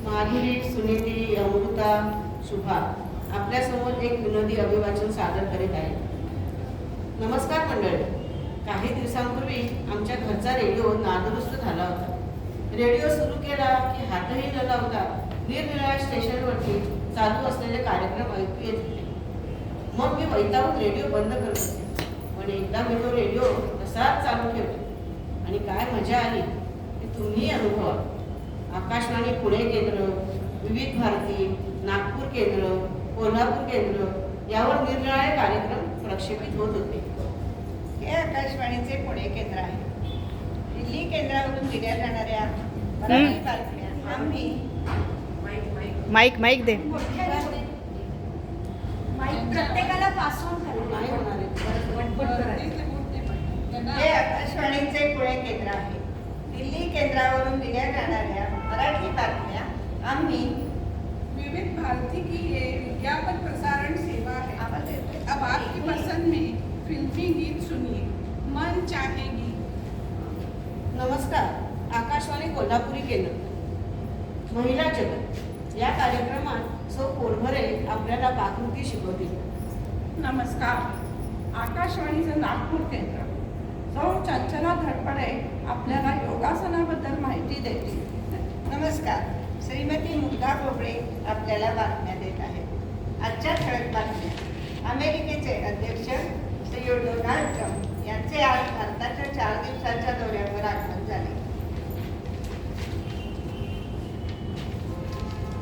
माधुरी, सुनीती, अमृता, शुभा आपल्यासमोर एक विनोदी अभिवाचन सादर करीत आहे. नमस्कार मंडळी. काही दिवसांपूर्वी आमच्या घरचा रेडिओ नादुरुस्त झाला होता. रेडिओ सुरू केला की हातही न लावता निरनिराळ्या स्टेशनवरती चालू असलेले कार्यक्रम ऐकू येत होते. मग मी वैतागून रेडिओ बंद करत होते. पण एकदा मी तो रेडिओ तसाच चालू ठेवला आणि काय मजा आली ती तुम्ही अनुभवा. आकाशवाणी पुणे केंद्र, विविध भारती, नागपूर केंद्र, कोल्हापूर केंद्र यावर निरनिराळे कार्यक्रम प्रक्षेपित होत होते. हे आकाशवाणीचे पुणे केंद्र आहे. दिल्ली केंद्रावरून दिल्या जाणाऱ्या मराठी बातम्या आम्ही माईक दे. प्रत्येकाला पासून नाही होणार हे आकाशवाणीचे पुणे केंद्र आहे. दिल्ली केंद्रावरून दिल्या जाणाऱ्या मराठी बातम्या आम्ही विविध भारती की ये विज्ञापन प्रसारण सेवा है. आवाज येतोय. अब आपकी पसंद में फिल्मी गीत सुनिए, मन चाहे गीत. नमस्कार. आकाशवाणी कोल्हापुरी केंद्र, महिला जगत या कार्यक्रमात सौ पोरभरे आपल्याला पाककृती शिकवतील. नमस्कार. आकाशवाणीचं नागपूर केंद्र सौ चंचला धडपडे आपल्याला योगासनाबद्दल माहिती देतील. नमस्कार. श्रीमती मुग्धा बोबडे आपल्याला बातम्या देत आहेत. आजच्या ठळक बातम्या. अमेरिकेचे अध्यक्ष श्री डोनाल्ड ट्रम्प यांचे आज भारताच्या 4 दिवसांच्या दौऱ्यावर आगमन झाले.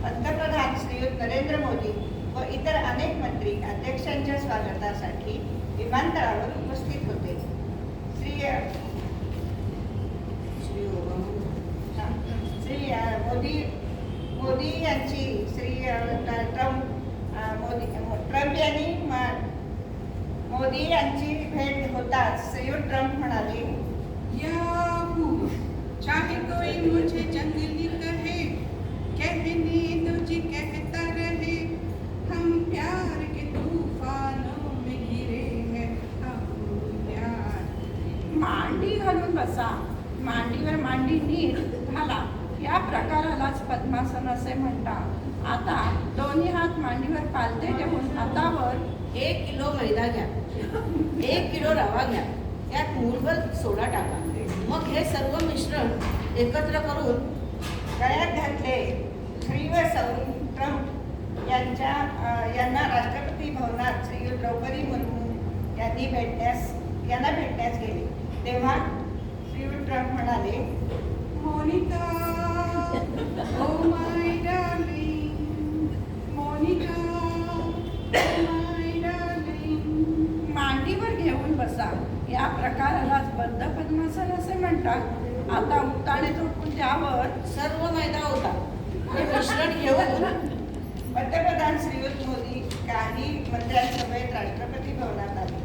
पंतप्रधान श्रीयुत नरेंद्र मोदी व इतर अनेक मंत्री अध्यक्षांच्या स्वागतासाठी विमानतळावर उपस्थित होते. मोदी यांची ट्रम्प यांनी मोदी यांची भेट होताच श्रीयुत ट्रम्प म्हणाले, याहू, चाहे कोई मुझे जंगली कहे, कहने दो जी कहता रहे, हम प्यार के तूफानों में गिरे हैं, हम प्यार. मांडी घालून बसा, मांडीवर मांडी नीट घाला. या प्रकारालाच पद्मासन असे म्हणतात. आता दोन्ही हात मांडीवर पालथे ठेवून हातावर 1 किलो मैदा घ्या, 1 किलो रवा घ्या, त्यात मूठभर सोडा टाका. मग हे सर्व मिश्रण एकत्र करून गळ्यात घातले. श्री व सौ ट्रम्प यांना राष्ट्रपती भवनात श्रीयुत द्रौपदी मुर्मू यांना भेटण्यास गेले. तेव्हा श्रीयुत ट्रम्प म्हणाले, Monika, oh my darling, Monika, oh my darling. मांडीवर घेऊन बसा. या प्रकारालाच बद्ध पद्मासन असे म्हणतात. आता उताने झोपून त्यावर सर्व मैदा होता. हे मिश्रण घेऊन पंतप्रधान श्रीयुत मोदी काही मंत्र्यांसमवेत राष्ट्रपती भवनात आले.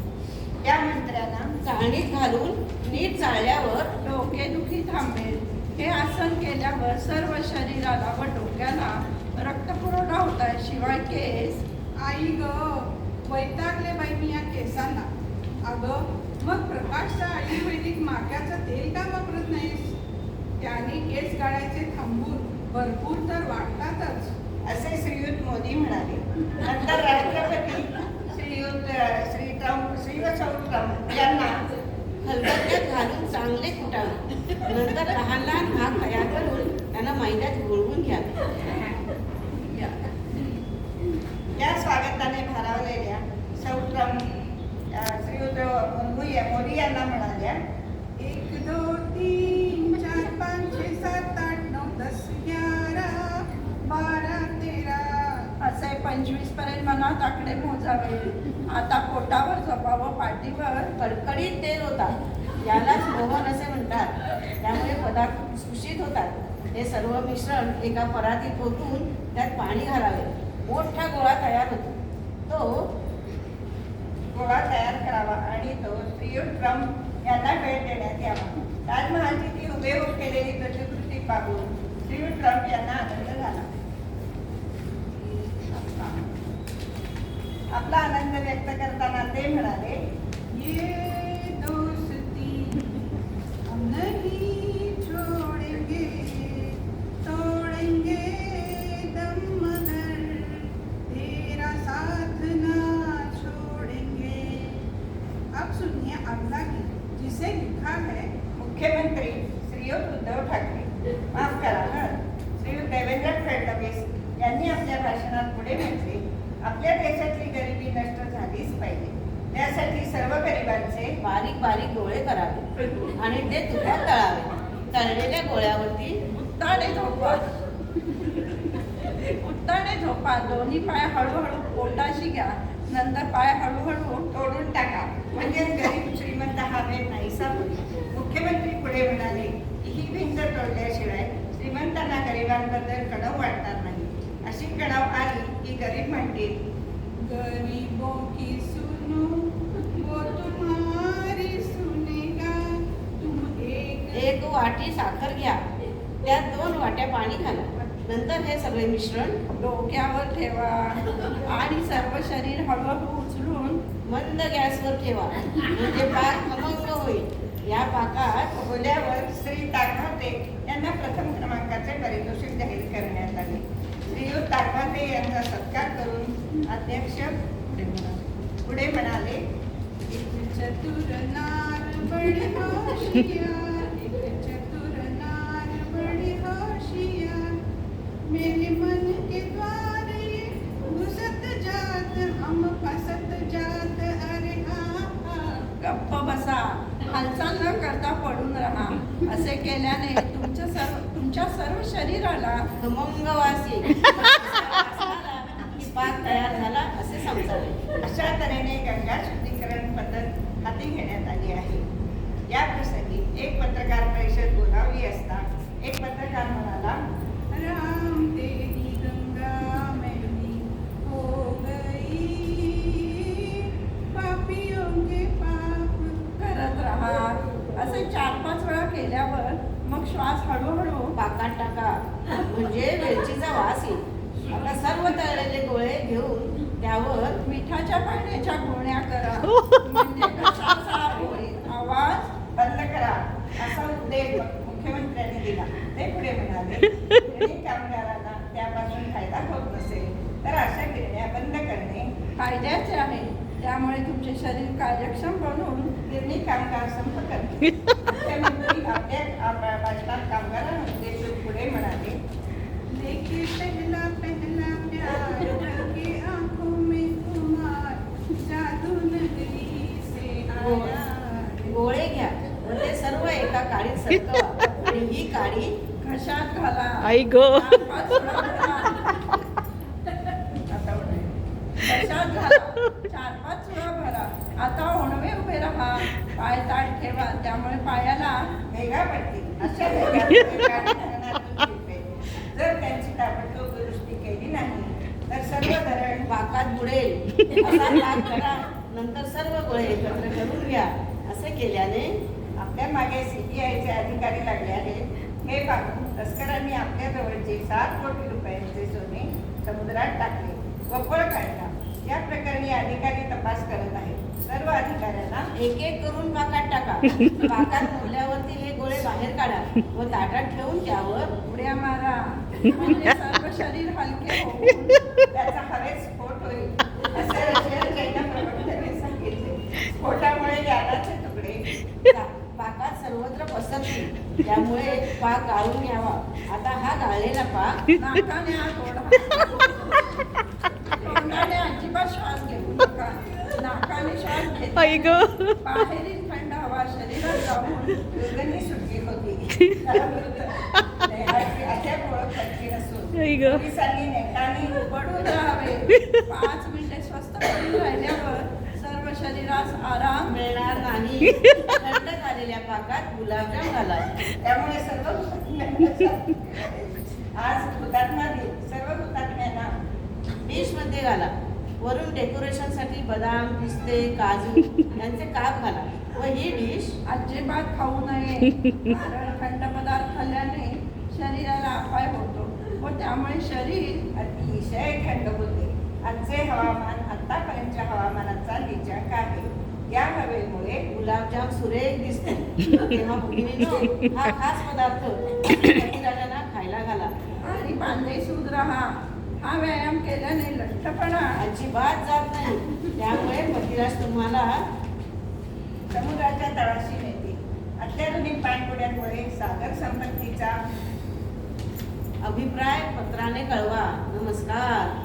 त्या मंत्र्यांना चाळणीत घालून नीट चाळल्यावर डोकेदुखी थांबेल. हे आसन केल्यावर सर्व शरीराला व डोक्याला रक्तपुरवठा होत आहे. शिवाय केस आई ग, वैतागले बाई मी या केसांना. अगं, मग प्रकाशचं आयुर्वेदिक माक्याचं तेल का वापरत नाहीस? त्याने केस गळायचे थांबून भरपूर तर वाटतातच. असे श्रीयुत मोदी म्हणाले. नंतर राष्ट्रपती श्री व सौ ट्रम्प यांना खलबत्त्यात घालून चांगले कुटावे. नंतर लहान लहान भाग तयार करून त्यांना मैद्यात घोळवून घ्यावे. या स्वागताने भारावलेल्या सौ ट्रम्प श्रीयुत मोदी यांना म्हणाल्या, 1 2 3 4 5 6 7 8 9 10 11 12 13. असे 25 पर्यंत मनात आकडे मोजावे. आता पोटावर झोपावं. पाठीवर कडकडीत तेल होतात. यालाच मोहन असे म्हणतात. त्यामुळे पदार्थ खुसखुशीत होतात. हे सर्व मिश्रण एका परातीत ओतून त्यात पाणी घालावे. मोठा गोळा तयार होतो. तो गोळा तयार करावा आणि तो श्रीयुत ट्रम्प यांना भेट देण्यात यावा. ताजमहालची ती हुबेहूब केलेली प्रतिकृती पाहून श्रीयुत ट्रम्प यांना आनंद झाला. आपला आनंद व्यक्त करताना ते म्हणाले, ये दोस्ती हम नहीं छोड़ेंगे, तोड़ेंगे पुढे म्हटले, आपल्या देशातली गरिबी नष्ट झालीच पाहिजे. त्यासाठी सर्व गरिबांचे बारीक बारीक गोळे करावे आणि ते तुपात तळावे. तळलेल्या गोळ्यावरती उत्ताने झोपा. उत्ताने झोपा. दोन्ही पाय हळूहळू पोटाशी घ्या. नंतर पाय हळूहळू तोडून टाका, म्हणजेच गरीब श्रीमंत हा वेळ नाहीसा होईल. मुख्यमंत्री पुढे म्हणाले की ही भिंत तोडल्याशिवाय श्रीमंतांना गरिबांबद्दल कणव वाटणार नाही. अशी कणव आली की गरीब म्हणतील, गरीबों की सुनो वो तुम्हारी सुनेगा, तुम एक वाटी साखर घ्या, त्यात 2 वाट्या पाणी घाला. नंतर हे सगळे मिश्रण डोक्यावर ठेवा आणि सर्व शरीर हळूहळू उचलून मंद गॅसवर ठेवा, म्हणजे पाक खमंग होईल. या पाकात बोल्यावर श्री ताकभाते यांना प्रथम क्रमांकाचे पारितोषिक जाहीर करण्यात आले. श्रीयुत ताकभाते यांचा सत्कार करून अध्यक्ष पुढे म्हणाले, एक चतुर नार बड़ी होशियार, एक चतुर नार बड़ी होशियार, मेरे मन के द्वार ये घुसत जात, हम फसत जात, अरे हा. गप्प बसा. हालचाल न करता पडून राहा. असे केल्याने तुमच्या सर्व शरीराला खमंग वास येईल. की पाक तयार झाला असे समजावे. अशा तऱ्हेने गंगा शुद्धीकरण पद्धत हाती घेण्यात आली आहे. या प्रसंगी एक पत्रकार परिषद बोलावली असता एक पत्रकार म्हणाला, राम तेरी गंगा मैली हो गई, पापियों के पाप. करत राहा. असे 4-5 वेळा केल्यावर मग श्वास हळूहळू पाकात टाका, म्हणजे वेलचीचा वास येईल. आता सर्व तळलेले गोळे घेऊन त्यावर मिठाच्या पाण्याच्या गुळण्या करा, म्हणजे घसा साफ होईल. आवाज बंद करा, असा उद्देश मुख्यमंत्र्यांनी दिला. ते पुढे म्हणाले, गिरणी कामगारांना त्यापासून फायदा होत नसेल तर अशा गिरण्या बंद करणे फायद्याचे आहे. त्यामुळे तुमचे शरीर कार्यक्षम बनून गिरणी कामगार संप करते. मुख्यमंत्री आपल्या भाषणात कामगारांना उद्देशून पुढे म्हणाले, लेके पहला पहला प्यार करके आंखों में तुम्हार, जादू नगरी से आया. गोळे घ्या व ते सर्व एका काडीत सरकवा आणि ही काडी घशात घाला. आई गो. 4-5 वेळा घाला. घशात घाला. 4-5 वेळा भरा. आता ओणवे उभे राहा. पाय ताठ ठेवा, त्यामुळे पायाला भेगा पडतील. अशा भेगा जर त्यांची ताबडतोब दुरुस्ती केली नाही तर सर्व धरण पाकात बुडेल. असा पाक करा. नंतर सर्व गोळे एकत्र करून घ्या. असे केल्याने आपल्या मागे CBIचे अधिकारी लागले आहेत. हे पाहून तस्करांनी आपल्या जवळचे 7 कोटी रुपयांचे सोने समुद्रात टाकले व पळ काढला. या प्रकरणी अधिकारी तपास करत आहेत. सर्व अधिकाऱ्यांना एक एक करून पाकात टाका. पाकात मुरल्यावरती हे गोळे बाहेर काढा व ताटात ठेवून त्यावर उड्या मारा, म्हणजे सर्व शरीर हलके होऊन त्याचा हवेत स्फोट होईल, असे रशियन चायना प्रवक्त्याने सांगितले. स्फोटामुळे यादाचे तुकडे पाकात सर्वत्र पसरतील. त्यामुळे पाक गाळून घ्यावा. आता हा गाळलेला पाक नाकाने आत ओढा. तोंडाने अजिबात श्वास घेऊ नका. नाकाने श्वास आई गो. घेतल्याने बाहेरील थंड हवा शरीरात जाऊन दुर्गंधी सुटली होती. अद्याप ओळख पटली नसून आई गो. पोलिसांनी नेटाने पडून राहावे. 5 मिनिटे स्वस्थ पडून राहिल्यावर सर्व शरीरास आराम मिळणार नाही. थंड झालेल्या पाकात गुलाबजाम घाला. त्यामुळे सर्व आज हुतात्मा दिन. सर्व हुतात्म्यांना डिश मध्ये घाला. वरून डेकोरेशनसाठी बदाम, पिस्ते, काजू यांचे काप घाला व ही डिश अजिबात खाऊ नये. कारण थंड पदार्थ खाल्ल्याने शरीराला अपाय होतो व त्यामुळे शरीर अतिशय थंड होते. आजचे हवामान आतापर्यंतच्या हवामानाचा नीचांक आहे. या हवेमुळे गुलाबजाम सुरेख दिसते. तेव्हा भगिनीनो, हा खास पदार्थ पतिराजांना खायला घाला. आणि बांधे सूद राहा. हा व्यायाम केल्याने लठ्ठपणा अजिबात जात नाही. त्यामुळे पतिराज तुम्हाला समुद्राच्या तळाशी नेते. अत्याधुनिक पाणबुड्यांमुळे सागर संपत्तीचा अभिप्राय पत्राने कळवा. नमस्कार.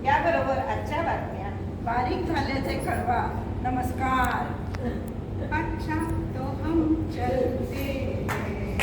याबरोबर आजच्या बातम्या बारीक झाल्याचे कळवा. नमस्कार. अच्छा तो हम चलते हैं.